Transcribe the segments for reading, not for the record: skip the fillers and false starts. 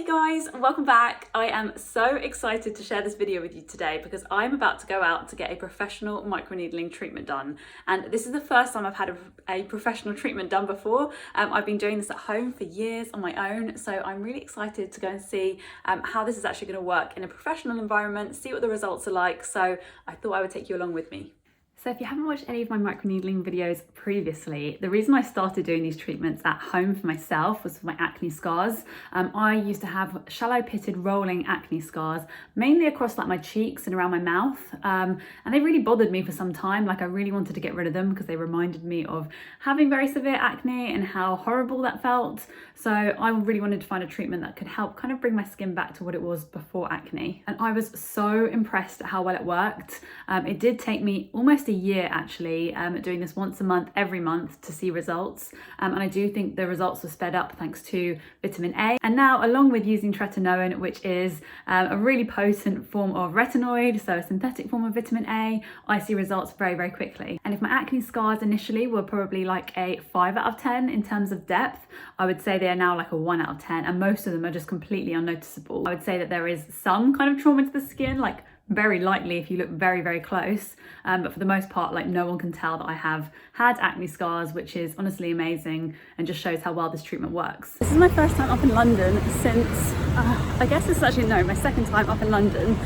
Hey guys, welcome back. I am so excited to share this video with you today because I'm about to go out to get a professional microneedling treatment done. And this is the first time I've had a professional treatment done before. I've been doing this at home for years on my own, so I'm really excited to go and see how this is actually going to work in a professional environment, see what the results are like. So I thought I would take you along with me. So if you haven't watched any of my microneedling videos previously, the reason I started doing these treatments at home for myself was for my acne scars. I used to have shallow pitted rolling acne scars, mainly across like my cheeks and around my mouth. And they really bothered me for some time. Like I really wanted to get rid of them because they reminded me of having very severe acne and how horrible that felt. So I really wanted to find a treatment that could help kind of bring my skin back to what it was before acne. And I was so impressed at how well it worked. It did take me almost a year actually, doing this once a month, every month to see results. And I do think the results were sped up thanks to vitamin A. And now along with using tretinoin, which is a really potent form of retinoid, so a synthetic form of vitamin A, I see results very, very quickly. And if my acne scars initially were probably like a 5 out of 10 in terms of depth, I would say they are now like a 1 out of 10, and most of them are just completely unnoticeable. I would say that there is some kind of trauma to the skin, like very lightly if you look very, very close. But for the most part, like no one can tell that I have had acne scars, which is honestly amazing and just shows how well this treatment works. This is my first time up in London since, I guess this is actually, no, my second time up in London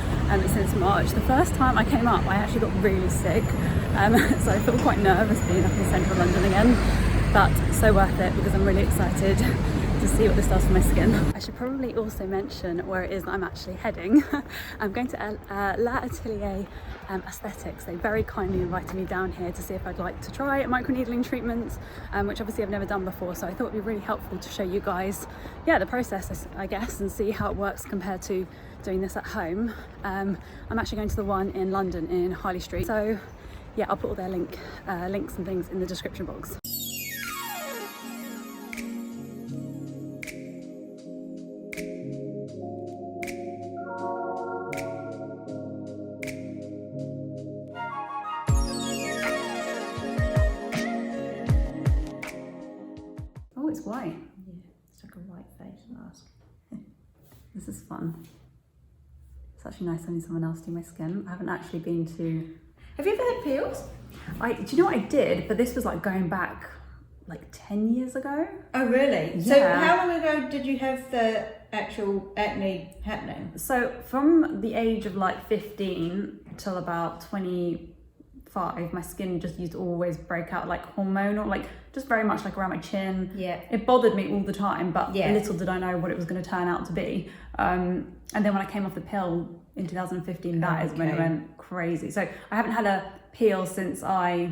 since March. The first time I came up, I actually got really sick. So I feel quite nervous being up in central London again, but so worth it because I'm really excited to see what this does for my skin. I should probably also mention where it is that I'm actually heading. I'm going to L'Atelier Aesthetics. They very kindly invited me down here to see if I'd like to try a microneedling treatment, which obviously I've never done before, so I thought it'd be really helpful to show you guys, the process, I guess, and see how it works compared to doing this at home. I'm actually going to the one in London in Harley Street, so yeah, I'll put all their links and things in the description box. Oh, it's white. Yeah, it's like a white face mask. This is fun. It's actually nice having someone else do my skin. I haven't actually been to... Have you ever had peels? Do you know what I did? But this was like going back like 10 years ago. Oh really? Yeah. So how long ago did you have the actual acne happening? So from the age of like 15 till about 25, my skin just used to always break out like hormonal, like just very much like around my chin. Yeah. It bothered me all the time, but little did I know what it was going to turn out to be. And then when I came off the pill in 2015, that is when it went crazy. So I haven't had a peel since I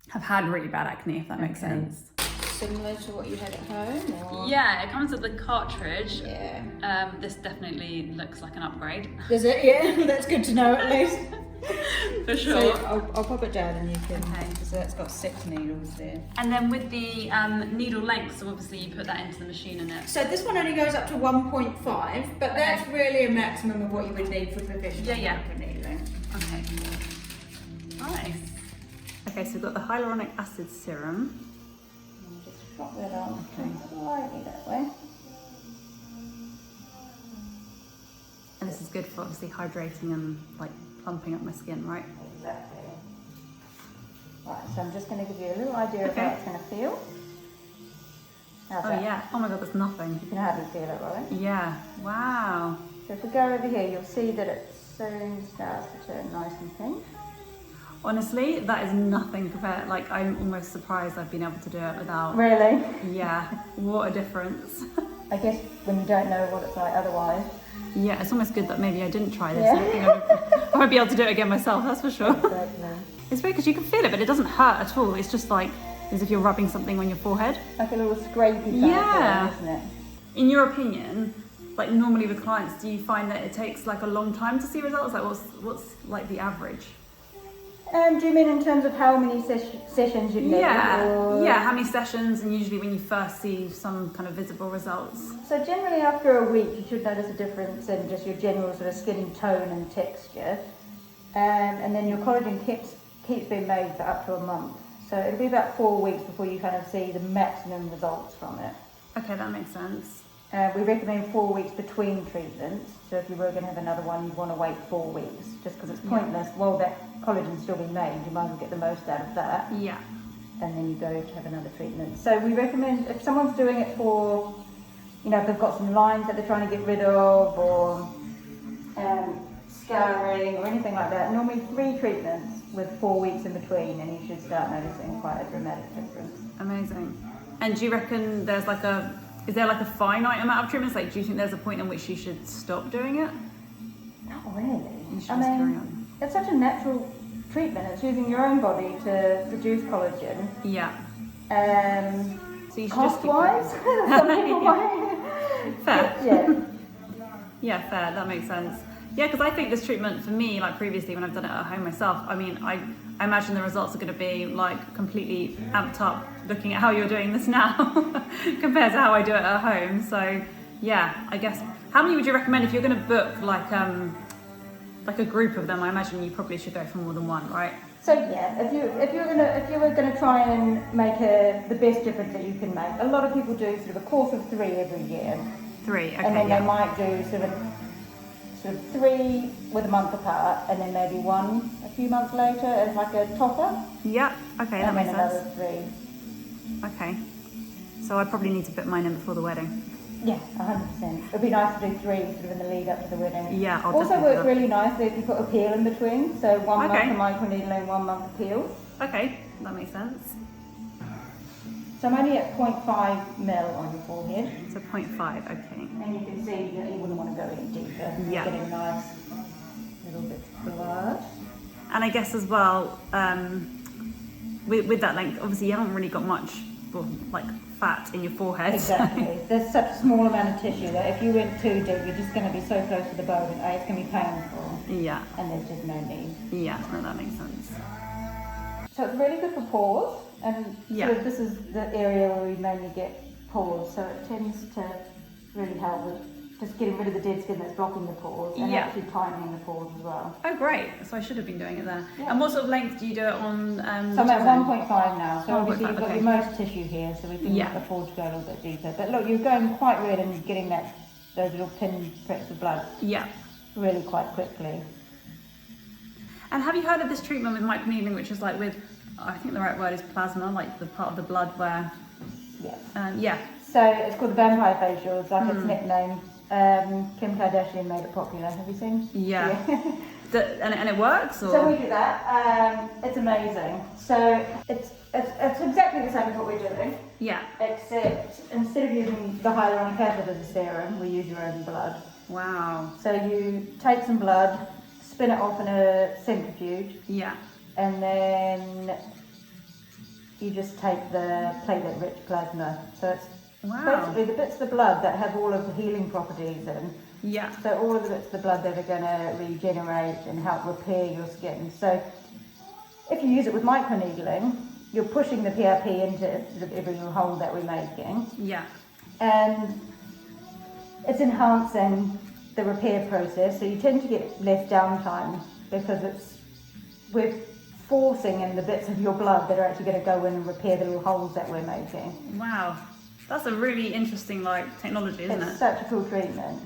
have had really bad acne, if that makes sense. Similar to what you had at home? Or? Yeah, it comes with the cartridge. Yeah. This definitely looks like an upgrade. Does it? Yeah, that's good to know at least. For sure. So I'll pop it down and you can, so that's got 6 needles there. And then with the needle length, so obviously you put that into the machine and it... So this one only goes up to 1.5, but that's really a maximum of what you would need for professional microneedling. Okay. Nice. Okay, so we've got the hyaluronic acid serum. Just drop that on slightly that way. And this is good for obviously hydrating and like plumping up my skin, right? Exactly. Right, so I'm just going to give you a little idea of how it's going to feel. How's that? Yeah. Oh my god, there's nothing. You can hardly feel it, right? Yeah. Wow. So if we go over here, you'll see that it soon starts to turn nice and pink. Honestly, that is nothing compared. Like, I'm almost surprised I've been able to do it without. Really? Yeah. What a difference. I guess when you don't know what it's like otherwise. Yeah, it's almost good that maybe I didn't try this. I think I won't be able to do it again myself, that's for sure. Exactly. It's weird because you can feel it, but it doesn't hurt at all. It's just like as if you're rubbing something on your forehead. Like a little scrapey kind of thing, isn't it? In your opinion, like normally with clients, do you find that it takes like a long time to see results? Like what's like the average? Do you mean in terms of how many sessions you'd need? Yeah, how many sessions, and usually when you first see some kind of visible results? So generally after a week you should notice a difference in just your general sort of skin tone and texture. And then your collagen keeps being made for up to a month. So it'll be about 4 weeks before you kind of see the maximum results from it. Okay, that makes sense. We recommend 4 weeks between treatments. So if you were going to have another one, you'd want to wait 4 weeks, just because it's pointless. While that collagen's still being made, you might as well get the most out of that. Yeah. And then you go to have another treatment. So we recommend, if someone's doing it for, you know, if they've got some lines that they're trying to get rid of, or scarring or anything like that, normally 3 treatments with 4 weeks in between, and you should start noticing quite a dramatic difference. Amazing. And do you reckon there's like is there like a finite amount of treatments? Like, do you think there's a point in which you should stop doing it? Not really. You should just carry on. It's such a natural treatment. It's using your own body to produce collagen. Yeah. So you should cost-wise, some people might. Fair. Yeah. Yeah, fair. That makes sense. Yeah, because I think this treatment for me, like previously when I've done it at home myself, I mean, I imagine the results are going to be like completely amped up looking at how you're doing this now compared to how I do it at home. So yeah, I guess, how many would you recommend if you're going to book like a group of them? I imagine you probably should go for more than one, right? So yeah, if you were gonna try and make the best difference that you can make, a lot of people do sort of a course of 3 every year. 3, okay. And then they might do sort of 3 with a month apart, and then maybe 1 a few months later as like a topper. Yeah, okay, that makes sense. And then another 3. Okay, so I probably need to put mine in before the wedding. Yeah, 100%. It'd be nice to do 3 sort of in the lead up to the wedding. Yeah, I'll also definitely works really nicely if you put a peel in between. So 1 Okay. month of microneedling, 1 month of peels. Okay, that makes sense. So I'm only at 0.5 mil on your forehead. So 0.5, okay. And you can see that you wouldn't want to go any deeper. Yeah. You're getting nice little bits of blood. And I guess as well, with that length, obviously you haven't really got much, well, like fat in your forehead. Exactly. There's such a small amount of tissue that if you went too deep, you're just going to be so close to the bone, and it's going to be painful. Yeah. And there's just no need. Yeah, no, that makes sense. So it's really good for pores, and Yeah. sort of this is the area where we mainly get pores, so it tends to really help with just getting rid of the dead skin that's blocking the pores, and Yeah. actually tightening the pores as well. Oh, great. So I should have been doing it there. Yeah. And what sort of length do you do it on? So I'm at 1.5 now, so 1.5, obviously you've got okay. your most tissue here, so we can Yeah. afford to go a little bit deeper. But look, you're going quite red and getting those little pin pricks of blood Yeah. really quite quickly. And have you heard of this treatment with microneedling, which is like with, I think the right word is plasma, like the part of the blood where, Yeah. yeah. So it's called the vampire facial, it's like its nickname. Kim Kardashian made it popular. Have you seen? Yeah. And it works, or? So we do that. It's amazing. So it's exactly the same as what we're doing, Yeah. except instead of using the hyaluronic acid as a serum, we use your own blood. Wow. So you take some blood, spin it off in a centrifuge, Yeah. and then you just take the platelet-rich plasma. So it's Wow. basically the bits of the blood that have all of the healing properties in. Yeah. So all of the bits of the blood that are going to regenerate and help repair your skin. So if you use it with microneedling, you're pushing the PRP into sort of every little hole that we're making, Yeah. and it's enhancing the repair process. So you tend to get less downtime because we're forcing in the bits of your blood that are actually going to go in and repair the little holes that we're making. Wow. That's a really interesting technology, isn't It's it? such a cool treatment.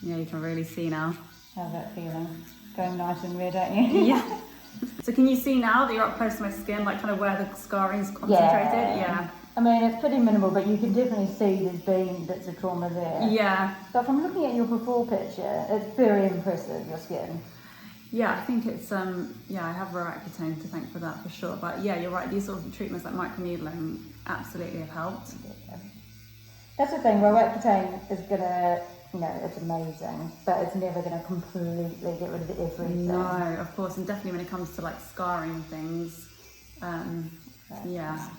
Yeah, you can really see now. How's that feeling? Going nice and red, aren't you? Yeah. So can you see now that you're up close to my skin, like kind of where the scarring's concentrated? Yeah. I mean, it's pretty minimal, but you can definitely see there's been bits of trauma there. Yeah. But from looking at your before picture, it's very impressive, your skin. Yeah, I think it's, I have Accutane to thank for that for sure. But yeah, you're right, these sort of treatments like microneedling absolutely have helped. Yeah. That's the thing, Accutane is going to, it's amazing, but it's never going to completely get rid of everything. No, of course, and definitely when it comes to like scarring things, yeah,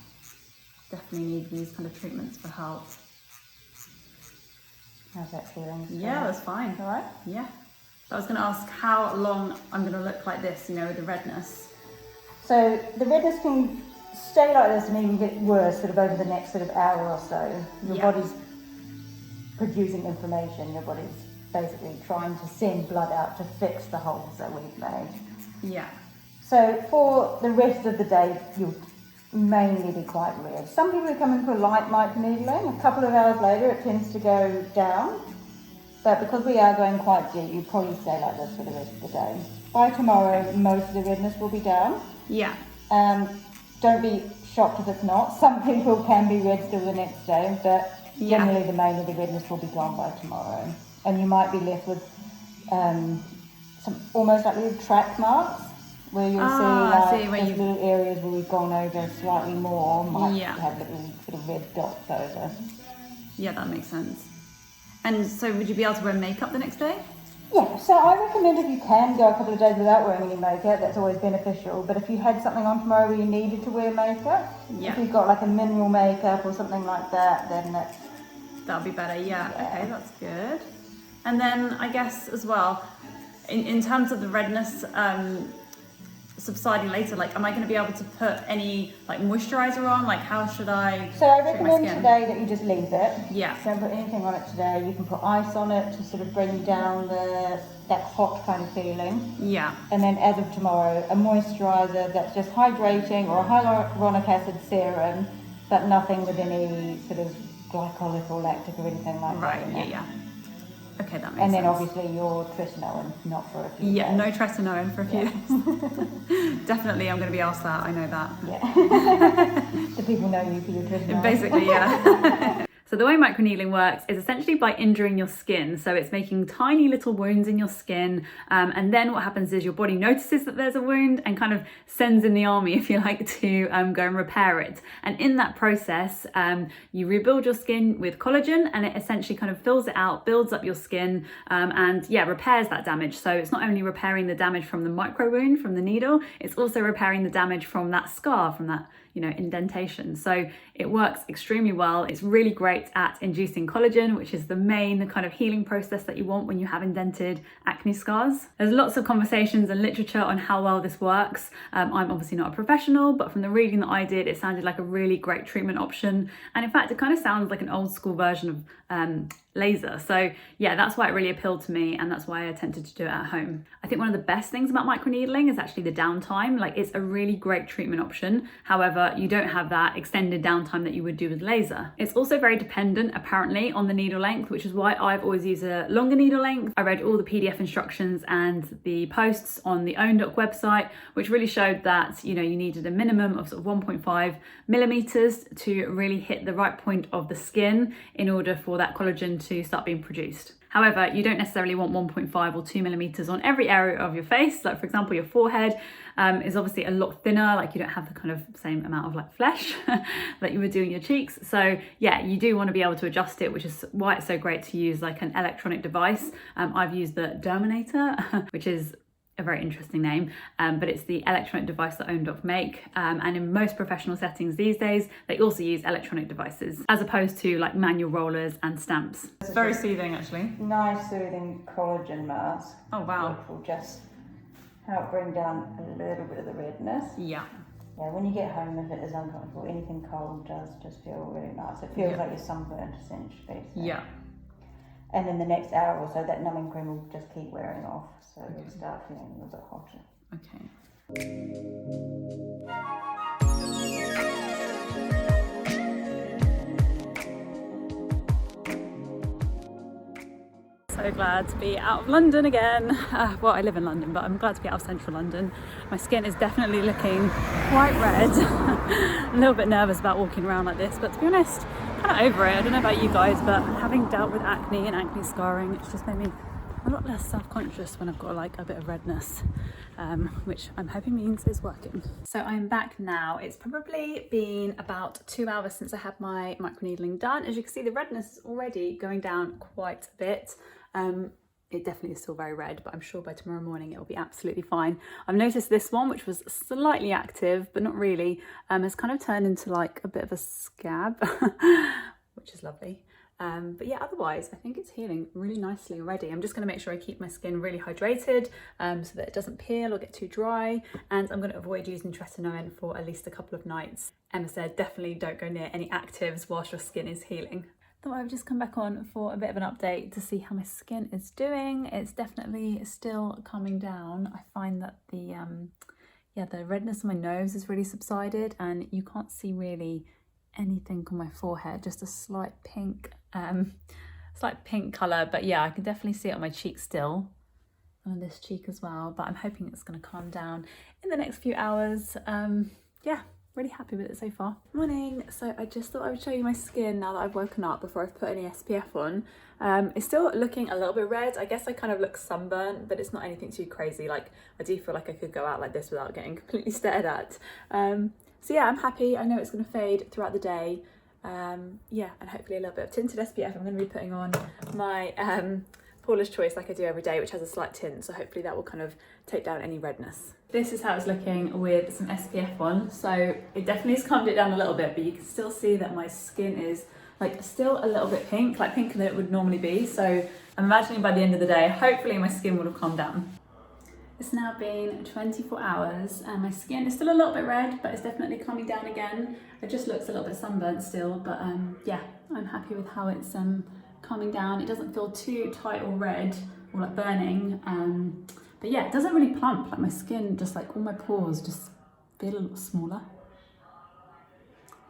definitely need these kind of treatments for help. How's that feeling? Yeah, that's fine. All right? Yeah. I was going to ask how long I'm going to look like this, with the redness. So the redness can stay like this and even get worse sort of over the next sort of hour or so. Your body's producing inflammation. Your body's basically trying to send blood out to fix the holes that we've made. Yeah. So for the rest of the day, you'll mainly be quite red. Some people who come in for light microneedling, a couple of hours later it tends to go down, but because we are going quite deep, you probably stay like this for the rest of the day. By tomorrow, most of the redness will be down. Yeah. Don't be shocked if it's not. Some people can be red still the next day, but generally the main of the redness will be gone by tomorrow. And you might be left with some almost like little track marks, where you'll see like those little areas where we've gone over slightly more might have little sort of red dots over. Yeah, that makes sense. And so would you be able to wear makeup the next day? Yeah, so I recommend if you can go a couple of days without wearing any makeup, that's always beneficial. But if you had something on tomorrow where you needed to wear makeup, if you've got like a mineral makeup or something like that, then that'll be better, yeah. Okay, that's good. And then I guess as well, in terms of the redness subsiding later, like am I going to be able to put any like moisturizer on? Like how should I So I recommend today that you just leave it. Yeah. Don't put anything on it today. You can put ice on it to sort of bring down that hot kind of feeling. Yeah. And then as of tomorrow, a moisturizer that's just hydrating or a hyaluronic acid serum, but nothing with any sort of glycolic or lactic or anything like that. Right, yeah. Okay, that makes sense. And then obviously your tretinoin, not for a few days. Yeah, no tretinoin for a few days. Definitely, I'm going to be asked that, I know that. Yeah. The people know you for your tretinoin. Basically, yeah. So the way microneedling works is essentially by injuring your skin. So it's making tiny little wounds in your skin. And then what happens is your body notices that there's a wound and kind of sends in the army, if you like, to go and repair it. And in that process, you rebuild your skin with collagen and it essentially kind of fills it out, builds up your skin and repairs that damage. So it's not only repairing the damage from the micro wound from the needle, it's also repairing the damage from that scar, from that indentation. So it works extremely well. It's really great at inducing collagen, which is the main kind of healing process that you want when you have indented acne scars. There's lots of conversations and literature on how well this works. I'm obviously not a professional, but from the reading that I did, it sounded like a really great treatment option. And in fact, it kind of sounds like an old school version of laser. So yeah, that's why it really appealed to me and that's why I attempted to do it at home. I think one of the best things about microneedling is actually the downtime. Like it's a really great treatment option. However, you don't have that extended downtime that you would do with laser. It's also very dependent apparently on the needle length, which is why I've always used a longer needle length. I read all the PDF instructions and the posts on the Own.doc website, which really showed that, you needed a minimum of sort of 1.5 millimeters to really hit the right point of the skin in order for that collagen to start being produced. However, you don't necessarily want 1.5 or 2 millimeters on every area of your face. Like for example, your forehead is obviously a lot thinner, like you don't have the kind of same amount of like flesh that you would do in your cheeks. So yeah, you do want to be able to adjust it, which is why it's so great to use like an electronic device. I've used the Derminator, which is a very interesting name, but it's the electronic device that Own.doc make. And in most professional settings these days, they also use electronic devices as opposed to like manual rollers and stamps. It's very soothing actually. Nice soothing collagen mask. Oh wow. Which will just help bring down a little bit of the redness. Yeah. Yeah, when you get home, if it is uncomfortable, anything cold does just feel really nice. It feels like you're sunburnt essentially. So. Yeah. And then the next hour or so, that numbing cream will just keep wearing off, so you'll start feeling a little bit hotter. Okay. So glad to be out of London again. Well, I live in London, but I'm glad to be out of central London. My skin is definitely looking quite red. A little bit nervous about walking around like this, but to be honest, kind of over it. I don't know about you guys, but having dealt with acne and acne scarring, it's just made me a lot less self-conscious when I've got like a bit of redness, which I'm hoping means is working. So I'm back now. It's probably been about 2 hours since I had my microneedling done. As you can see, the redness is already going down quite a bit. It definitely is still very red, but I'm sure by tomorrow morning it will be absolutely fine. I've noticed this one, which was slightly active, but not really, has kind of turned into like a bit of a scab, which is lovely. But yeah, otherwise, I think it's healing really nicely already. I'm just going to make sure I keep my skin really hydrated so that it doesn't peel or get too dry. And I'm going to avoid using tretinoin for at least a couple of nights. Emma said, definitely don't go near any actives whilst your skin is healing. Thought I would just come back on for a bit of an update to see how my skin is doing. It's definitely still calming down. I find that the yeah, the redness on my nose has really subsided, and you can't see really anything on my forehead, just a slight pink colour. But yeah, I can definitely see it on my cheek still, on this cheek as well, but I'm hoping it's going to calm down in the next few hours. Yeah, really happy with it so far. Morning. So I just thought I would show you my skin now that I've woken up before I've put any SPF on. It's still looking a little bit red. I guess I kind of look sunburnt, but it's not anything too crazy. Like, I do feel like I could go out like this without getting completely stared at. So yeah, I'm happy. I know it's going to fade throughout the day. Yeah, and hopefully a little bit of tinted SPF. I'm going to be putting on my Paula's Choice like I do every day, which has a slight tint, so hopefully that will kind of take down any redness. This is how it's looking with some SPF on. So it definitely has calmed it down a little bit, but you can still see that my skin is like still a little bit pink, like pinker than it would normally be. So I'm imagining by the end of the day, hopefully my skin will have calmed down. It's now been 24 hours and my skin is still a little bit red, but it's definitely calming down again. It just looks a little bit sunburnt still, but yeah, I'm happy with how it's calming down. It doesn't feel too tight or red or like burning, but yeah, it doesn't really plump. Like my skin, just like all my pores just feel a little smaller.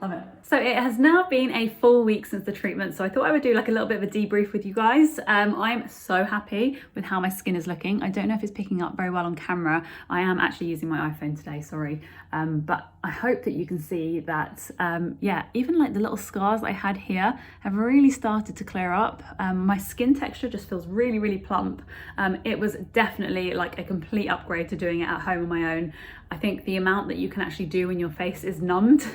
Love it. So it has now been a full week since the treatment, so I thought I would do like a little bit of a debrief with you guys. I'm so happy with how my skin is looking. I don't know if it's picking up very well on camera. I am actually using my iPhone today, sorry. But I hope that you can see that, yeah, even like the little scars I had here have really started to clear up. My skin texture just feels really, really plump. It was definitely like a complete upgrade to doing it at home on my own. I think the amount that you can actually do when your face is numbed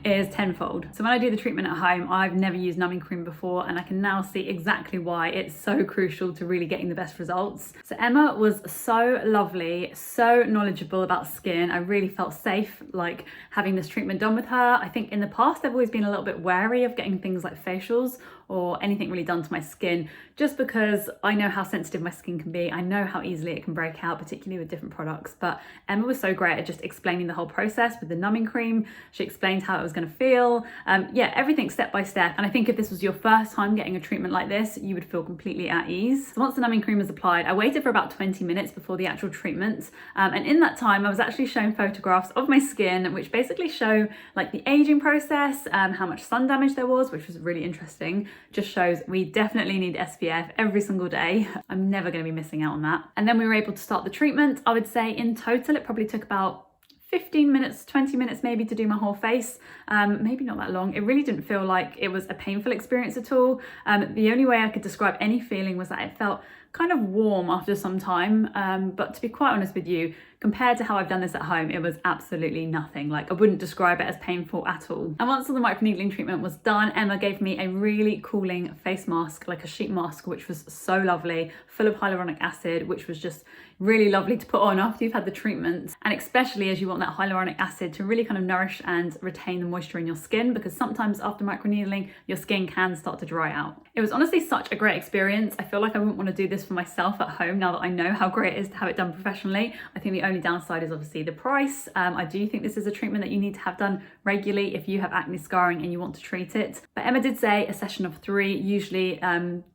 is tenfold. So when I do the treatment at home, I've never used numbing cream before, and I can now see exactly why it's so crucial to really getting the best results. So Emma was so lovely, so knowledgeable about skin. I really felt safe like having this treatment done with her. I think in the past I've always been a little bit wary of getting things like facials or anything really done to my skin, just because I know how sensitive my skin can be. I know how easily it can break out, particularly with different products. But Emma was so great at just explaining the whole process with the numbing cream. She explained how it was going to feel. Yeah, everything step by step. And I think if this was your first time getting a treatment like this, you would feel completely at ease. So once the numbing cream was applied, I waited for about 20 minutes before the actual treatment. And in that time, I was actually shown photographs of my skin, which basically show like the aging process, how much sun damage there was, which was really interesting. Just shows we definitely need SPF every single day. I'm never going to be missing out on that. And then we were able to start the treatment. I would say in total, it probably took about 15 minutes, 20 minutes maybe to do my whole face. Maybe not that long. It really didn't feel like it was a painful experience at all. The only way I could describe any feeling was that it felt kind of warm after some time. But to be quite honest with you, compared to how I've done this at home, it was absolutely nothing. Like, I wouldn't describe it as painful at all. And once all the microneedling treatment was done, Emma gave me a really cooling face mask, like a sheet mask, which was so lovely, full of hyaluronic acid, which was just really lovely to put on after you've had the treatment. And especially as you want that hyaluronic acid to really kind of nourish and retain the moisture in your skin, because sometimes after microneedling, your skin can start to dry out. It was honestly such a great experience. I feel like I wouldn't want to do this for myself at home now that I know how great it is to have it done professionally. I think the only downside is obviously the price. I do think this is a treatment that you need to have done regularly if you have acne scarring and you want to treat it. But Emma did say a session of 3 usually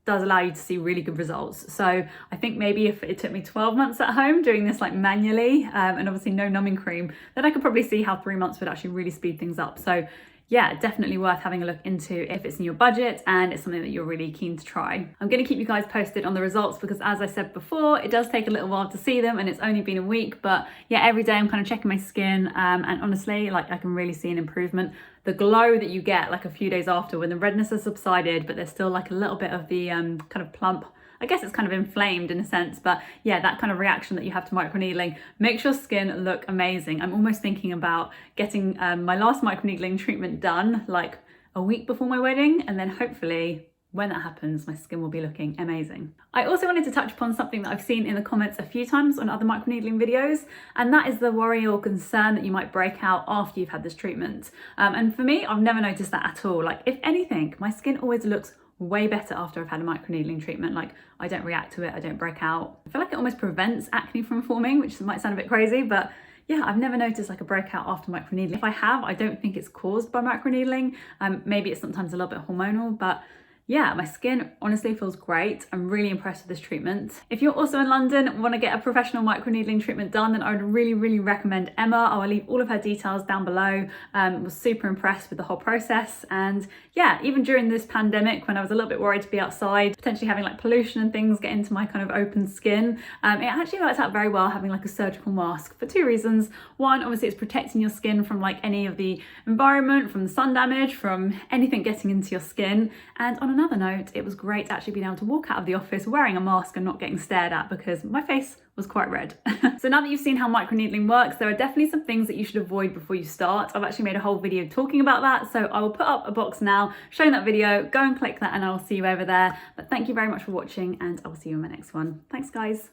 does allow you to see really good results. So I think maybe if it took me 12 months at home doing this like manually, and obviously no numbing cream, then I could probably see how 3 months would actually really speed things up. So yeah, definitely worth having a look into if it's in your budget and it's something that you're really keen to try. I'm going to keep you guys posted on the results because, as I said before, it does take a little while to see them and it's only been a week. But yeah, every day I'm kind of checking my skin, and honestly, like, I can really see an improvement. The glow that you get like a few days after when the redness has subsided, but there's still like a little bit of the kind of plump, I guess it's kind of inflamed in a sense, but yeah, that kind of reaction that you have to microneedling makes your skin look amazing. I'm almost thinking about getting my last microneedling treatment done like a week before my wedding, and then hopefully when that happens, my skin will be looking amazing. I also wanted to touch upon something that I've seen in the comments a few times on other microneedling videos, and that is the worry or concern that you might break out after you've had this treatment. And for me, I've never noticed that at all. Like, if anything, my skin always looks way better after I've had a microneedling treatment. Like, I don't react to it, I don't break out. I feel like it almost prevents acne from forming, which might sound a bit crazy, but yeah, I've never noticed like a breakout after microneedling. If I have, I don't think it's caused by microneedling. Maybe it's sometimes a little bit hormonal, but yeah, my skin honestly feels great. I'm really impressed with this treatment. If you're also in London and want to get a professional microneedling treatment done, then I would really recommend Emma. I will leave all of her details down below. Was super impressed with the whole process. And yeah, even during this pandemic, when I was a little bit worried to be outside, potentially having like pollution and things get into my kind of open skin, it actually works out very well having like a surgical mask for two reasons. One, obviously it's protecting your skin from like any of the environment, from the sun damage, from anything getting into your skin. And on another note, it was great actually being able to walk out of the office wearing a mask and not getting stared at because my face was quite red. So now that you've seen how microneedling works, there are definitely some things that you should avoid before you start. I've actually made a whole video talking about that, so I will put up a box now showing that video. Go and click that and I will see you over there. But thank you very much for watching, and I will see you in my next one. Thanks guys.